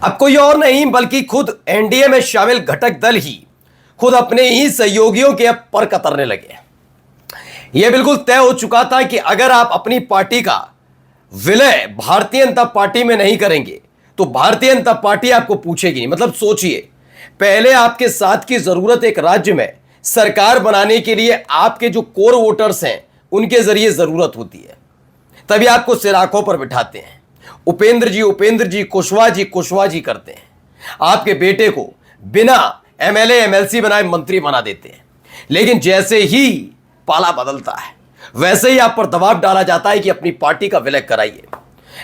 अब कोई और नहीं बल्कि खुद एनडीए में शामिल घटक दल ही खुद अपने ही सहयोगियों के अब पर कतरने लगे। यह बिल्कुल तय हो चुका था कि अगर आप अपनी पार्टी का विलय भारतीय जनता पार्टी में नहीं करेंगे तो भारतीय जनता पार्टी आपको पूछेगी नहीं। मतलब सोचिए, पहले आपके साथ की जरूरत एक राज्य में सरकार बनाने के लिए आपके जो कोर वोटर्स हैं उनके जरिए जरूरत होती है, तभी आपको सिराखों पर बिठाते हैं। उपेंद्र जी कुशवाहा जी करते हैं। आपके बेटे को बिना एमएलए एमएलसी बनाए मंत्री बना देते हैं। लेकिन जैसे ही पाला बदलता है वैसे ही आप पर दबाव डाला जाता है कि अपनी पार्टी का विलय कराइए।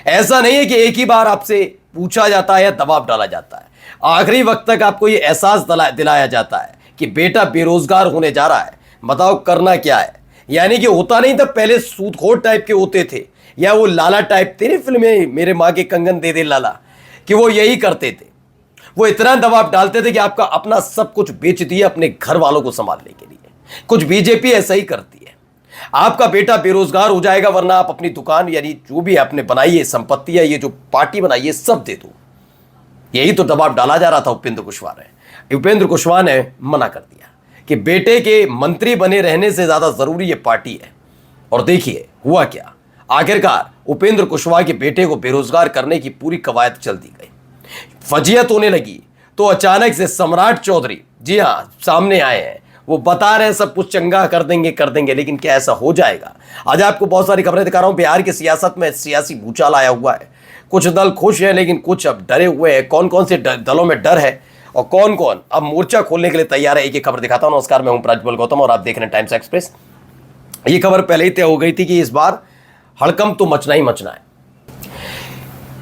ऐसा नहीं है कि एक ही बार आपसे पूछा जाता है या दबाव डाला जाता है, आखिरी वक्त तक आपको यह एहसास दिलाया जाता है कि बेटा बेरोजगार होने जा रहा है, बताओ करना क्या है। यानी कि होता नहीं था पहले सूदखोर टाइप के होते थे या वो लाला टाइप थे फिल्म में मेरे माँ के कंगन दे दे लाला, कि वो यही करते थे। वो इतना दबाव डालते थे कि आपका अपना सब कुछ बेच दिया अपने घर वालों को संभालने के लिए। कुछ बीजेपी ऐसा ही करती है। आपका बेटा बेरोजगार हो जाएगा वरना आप अपनी दुकान यानी जो भी आपने बनाई है संपत्ति है, ये जो पार्टी बनाई है सब दे दो। यही तो दबाव डाला जा रहा था उपेंद्र कुशवाहा ने मना कर दिया कि बेटे के मंत्री बने रहने से ज्यादा जरूरी ये पार्टी है। और देखिए हुआ क्या, आखिरकार उपेंद्र कुशवाहा के बेटे को बेरोजगार करने की पूरी कवायद चल दी गई। फजीयत होने लगी तो अचानक से सम्राट चौधरी, जी हां, सामने आए हैं। वो बता रहे हैं सब कुछ चंगा कर देंगे, लेकिन क्या ऐसा हो जाएगा? आज आपको बहुत सारी खबरें दिखा रहा हूं। बिहार की सियासत में सियासी भूचाल आया हुआ है। कुछ दल खुश हैं लेकिन कुछ अब डरे हुए हैं। कौन कौन से दलों में डर है और कौन कौन अब मोर्चा खोलने के लिए तैयार है, एक एक खबर दिखाता हूं। नमस्कार, मैं हूं प्रज्वल गौतम और आप देख रहे हैं टाइम्स एक्सप्रेस। ये खबर पहले ही तय हो गई थी कि इस बार हड़कंप तो मचना ही मचना है,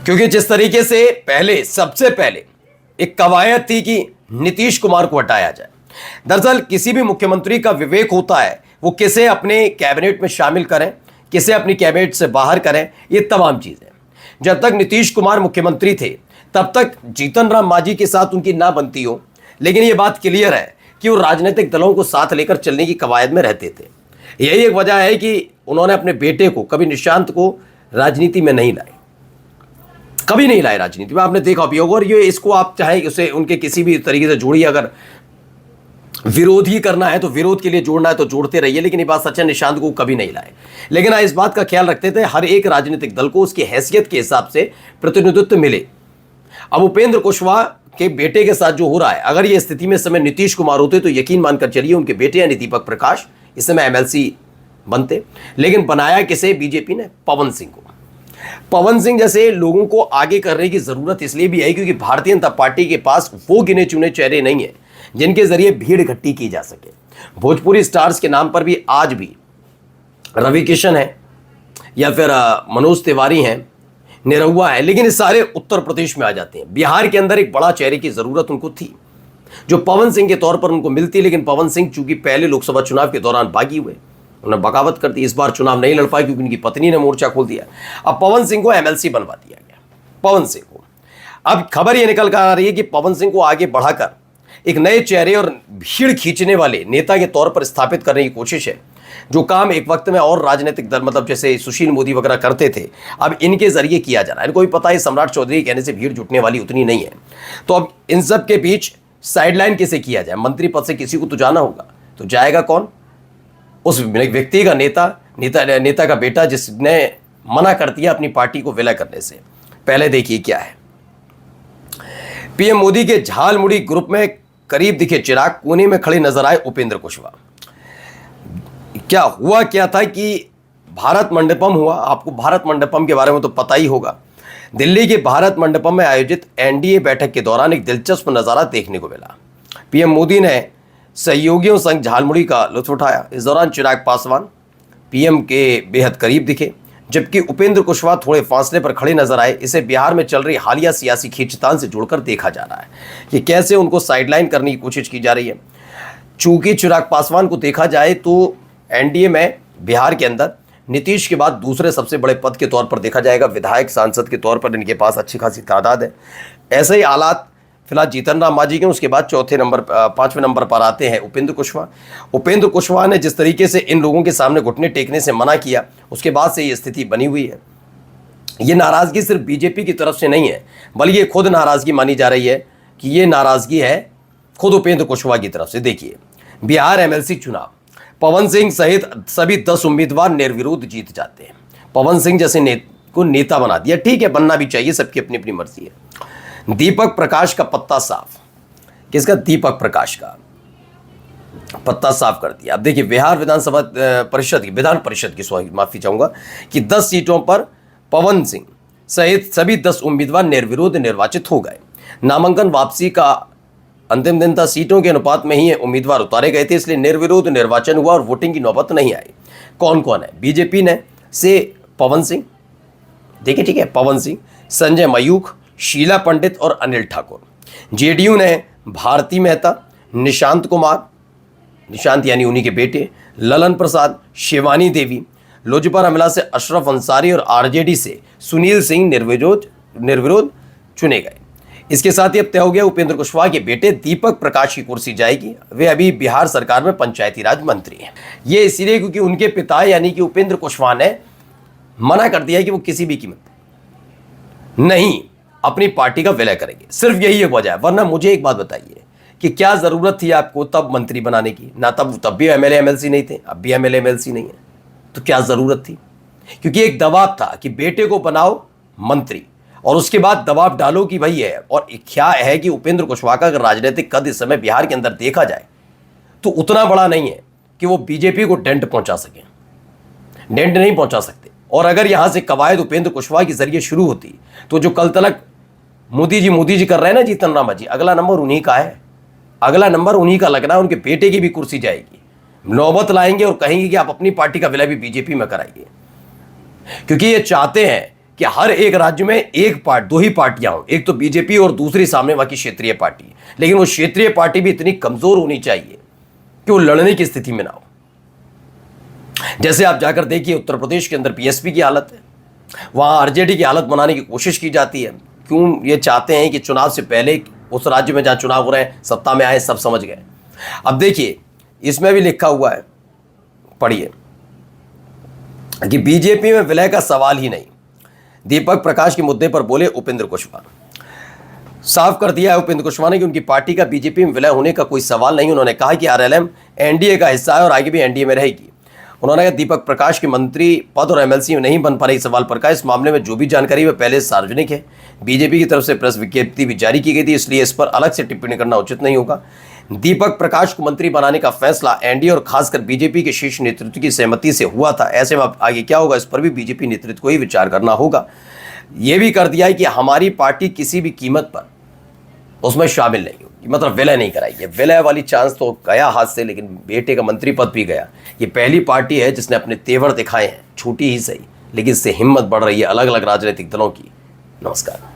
क्योंकि जिस तरीके से सबसे पहले एक कवायद थी कि नीतीश कुमार को हटाया जाए। दरअसल किसी भी मुख्यमंत्री का विवेक होता है वो किसे अपने कैबिनेट में शामिल करें, किसे अपनी कैबिनेट से बाहर करें, ये तमाम चीजें। जब तक नीतीश कुमार मुख्यमंत्री थे तब तक जीतन राम मांझी के साथ उनकी ना बनती हो, लेकिन ये बात क्लियर है कि वो राजनीतिक दलों को साथ लेकर चलने की कवायद में रहते थे। यही एक वजह है कि उन्होंने अपने बेटे को कभी निशांत को राजनीति में नहीं लाए, कभी नहीं लाए राजनीति में। आपने देखा भी होगा। और ये इसको आप चाहे उसे उनके किसी भी तरीके से जोड़िए, अगर विरोध ही करना है तो विरोध के लिए जोड़ना है तो जोड़ते रहिए, लेकिन ये बात सच है, निशांत को कभी नहीं लाए। लेकिन इस बात का ख्याल रखते थे हर एक राजनीतिक दल को उसकी हैसियत के हिसाब से प्रतिनिधित्व मिले। अब उपेंद्र कुशवाहा के बेटे के साथ जो हो रहा है, अगर ये स्थिति में समय नीतीश कुमार होते तो यकीन मानकर चलिए उनके बेटे यानी दीपक प्रकाश इस समय एमएलसी बनते। लेकिन बनाया किसे? बीजेपी ने पवन सिंह को। पवन सिंह जैसे लोगों को आगे करने की जरूरत इसलिए भी है क्योंकि भारतीय जनता पार्टी के पास वो गिने चुने चेहरे नहीं है जिनके जरिए भीड़ इकट्ठी की जा सके। भोजपुरी स्टार्स के नाम पर भी आज भी रवि किशन है या फिर मनोज तिवारी हैं, निरहुआ है, लेकिन ये सारे उत्तर प्रदेश में आ जाते हैं। बिहार के अंदर एक बड़ा चेहरे की जरूरत उनको थी जो पवन सिंह के तौर पर उनको मिलती, लेकिन पवन सिंह चूंकि पहले लोकसभा चुनाव के दौरान बागी हुए, उन्होंने बगावत कर दी। इस बार चुनाव नहीं लड़ पाए क्योंकि उनकी पत्नी ने मोर्चा खोल दिया। अब पवन सिंह को एमएलसी बनवा दिया गया। पवन सिंह को अब खबर यह निकल कर आ रही है कि पवन सिंह को आगे बढ़ाकर एक नए चेहरे और भीड़ खींचने वाले नेता के तौर पर स्थापित करने की कोशिश है। जो काम एक वक्त में और राजनीतिक दल मतलब जैसे सुशील मोदी वगैरह करते थे, अब इनके जरिए किया जा रहा है। इनको भी पता है सम्राट चौधरी कहने से भीड़ जुटने वाली उतनी नहीं है, तो अब इन सब के बीच साइडलाइन कैसे किया जाए? मंत्री पद से किसी को तो जाना होगा, तो जाएगा कौन? उस व्यक्ति का नेता का बेटा जिसने मना कर दिया अपनी पार्टी को विलय करने से। पहले देखिए क्या है। पीएम मोदी के झालमुड़ी ग्रुप में करीब दिखे चिराग, कोने में खड़े नजर आए उपेंद्र कुशवाहा। क्या हुआ क्या था कि भारत मंडपम हुआ। आपको भारत मंडपम के बारे में तो पता ही होगा। दिल्ली के भारत मंडपम में आयोजित एनडीए बैठक के दौरान एक दिलचस्प नजारा देखने को मिला। पीएम मोदी ने सहयोगियों संग झालमुड़ी का लुत्फ उठाया। इस दौरान चिराग पासवान पीएम के बेहद करीब दिखे, जबकि उपेंद्र कुशवाहा थोड़े फासले पर खड़े नजर आए। इसे बिहार में चल रही हालिया सियासी खींचतान से जोड़कर देखा जा रहा है कि कैसे उनको साइडलाइन करने की कोशिश की जा रही है। चूंकि चिराग पासवान को देखा जाए तो एनडीए में बिहार के अंदर नीतीश के बाद दूसरे सबसे बड़े पद के तौर पर देखा जाएगा। विधायक सांसद के तौर पर इनके पास अच्छी खासी तादाद है। ऐसे ही हालात फिलहाल जीतन राम मांझी के, उसके बाद पांचवें नंबर पर आते हैं उपेंद्र कुशवाहा। उपेंद्र कुशवाहा ने जिस तरीके से इन लोगों के सामने घुटने टेकने से मना किया, उसके बाद से ये स्थिति बनी हुई है। ये नाराज़गी सिर्फ बीजेपी की तरफ से नहीं है, बल्कि ये खुद नाराज़गी मानी जा रही है कि ये नाराज़गी है खुद उपेंद्र कुशवाहा की तरफ से। देखिए, बिहार एमएलसी चुनाव, पवन सिंह सहित सभी 10 उम्मीदवार निर्विरोध जीत जाते हैं। पवन सिंह जैसे को नेता बना दिया, ठीक है, बनना भी चाहिए, सबकी अपनी अपनी मर्जी है। दीपक प्रकाश का पत्ता साफ, किसका? दीपक प्रकाश का पत्ता साफ कर दिया। अब देखिए, बिहार विधान परिषद की सॉरी माफी चाहूंगा कि 10 सीटों पर पवन सिंह सहित सभी 10 उम्मीदवार निर्विरोध निर्वाचित हो गए। नामांकन वापसी का अंतिम दिन था, सीटों के अनुपात में ही उम्मीदवार उतारे गए थे, इसलिए निर्विरोध निर्वाचन हुआ और वोटिंग की नौबत नहीं आई। कौन कौन है? बीजेपी ने से पवन सिंह, देखिए ठीक है, पवन सिंह, संजय मयूख, शीला पंडित और अनिल ठाकुर। जेडीयू ने भारती मेहता, निशांत कुमार, निशांत यानी उन्हीं के बेटे, ललन प्रसाद, शिवानी देवी, लोजपा रमला से अशरफ अंसारी और आरजेडी से सुनील सिंह निर्विरोध चुने गए। इसके साथ ही अब तय हो गया उपेंद्र कुशवाहा के बेटे दीपक प्रकाश की कुर्सी जाएगी। वे अभी बिहार सरकार में पंचायती राज मंत्री हैं। ये इसीलिए क्योंकि उनके पिता यानी कि उपेंद्र कुशवाहा ने मना कर दिया कि वो किसी भी कीमत नहीं अपनी पार्टी का विलय करेंगे। सिर्फ यही एक वजह है, वरना मुझे एक बात बताइए कि क्या जरूरत थी आपको तब मंत्री बनाने की? ना तब भी एमएलए एमएलसी नहीं थे, अब भी एमएलए एमएलसी नहीं है, तो क्या जरूरत थी? क्योंकि एक दबाव था कि बेटे को बनाओ मंत्री, और उसके बाद दबाव डालो कि भाई है। और क्या है कि उपेंद्र कुशवाहा का राजनीतिक कद इस समय बिहार के अंदर देखा जाए तो उतना बड़ा नहीं है कि वो बीजेपी को डेंट पहुंचा सके, डेंट नहीं पहुंचा सकते। और अगर यहां से कवायद उपेंद्र कुशवाहा के जरिए शुरू होती तो जो कल तलक मोदी जी कर रहे हैं ना जीतन राम जी, अगला नंबर उन्हीं का है, अगला नंबर उन्हीं का लगना है। उनके बेटे की भी कुर्सी जाएगी, नौबत लाएंगे और कहेंगे कि आप अपनी पार्टी का विलय भी बीजेपी में कराइए, क्योंकि ये चाहते हैं कि हर एक राज्य में दो ही पार्टियां हो, एक तो बीजेपी और दूसरी सामने वहां की क्षेत्रीय पार्टी। लेकिन वो क्षेत्रीय पार्टी भी इतनी कमजोर होनी चाहिए कि वो लड़ने की स्थिति में ना हो। जैसे आप जाकर देखिए उत्तर प्रदेश के अंदर बीएसपी की हालत है, वहां आरजेडी की हालत बनाने की कोशिश की जाती है। क्यों? ये चाहते हैं कि चुनाव से पहले उस राज्य में जहां चुनाव हो रहे हैं सत्ता में आए, सब समझ गए। अब देखिए, इसमें भी लिखा हुआ है, पढ़िए, कि बीजेपी में विलय का सवाल ही नहीं। दीपक प्रकाश के मुद्दे पर बोले उपेंद्र कुशवाहा। साफ कर दिया है उपेंद्र कुशवाहा ने कि उनकी पार्टी का बीजेपी में विलय होने का कोई सवाल नहीं। उन्होंने कहा कि आरएलएम एनडीए का हिस्सा है और आगे भी एनडीए में रहेगी। उन्होंने कहा दीपक प्रकाश के मंत्री पद और एमएलसी में नहीं बन पा रही सवाल पर कहा इस मामले में जो भी जानकारी वह पहले सार्वजनिक है। बीजेपी की तरफ से प्रेस विज्ञप्ति भी जारी की गई थी, इसलिए इस पर अलग से टिप्पणी करना उचित नहीं होगा। दीपक प्रकाश को मंत्री बनाने का फैसला एनडीए और खासकर बीजेपी के शीर्ष नेतृत्व की सहमति से हुआ था। ऐसे में अब आगे क्या होगा इस पर भी बीजेपी नेतृत्व को ही विचार करना होगा। यह भी कर दिया है कि हमारी पार्टी किसी भी कीमत पर उसमें शामिल नहीं होगी, मतलब विलय नहीं कराएगी। विलय वाली चांस तो गया हाथ से, लेकिन बेटे का मंत्री पद भी गया। ये पहली पार्टी है जिसने अपने तेवर दिखाए हैं, छोटी ही सही, लेकिन इससे हिम्मत बढ़ रही है अलग अलग राजनीतिक दलों की। नमस्कार।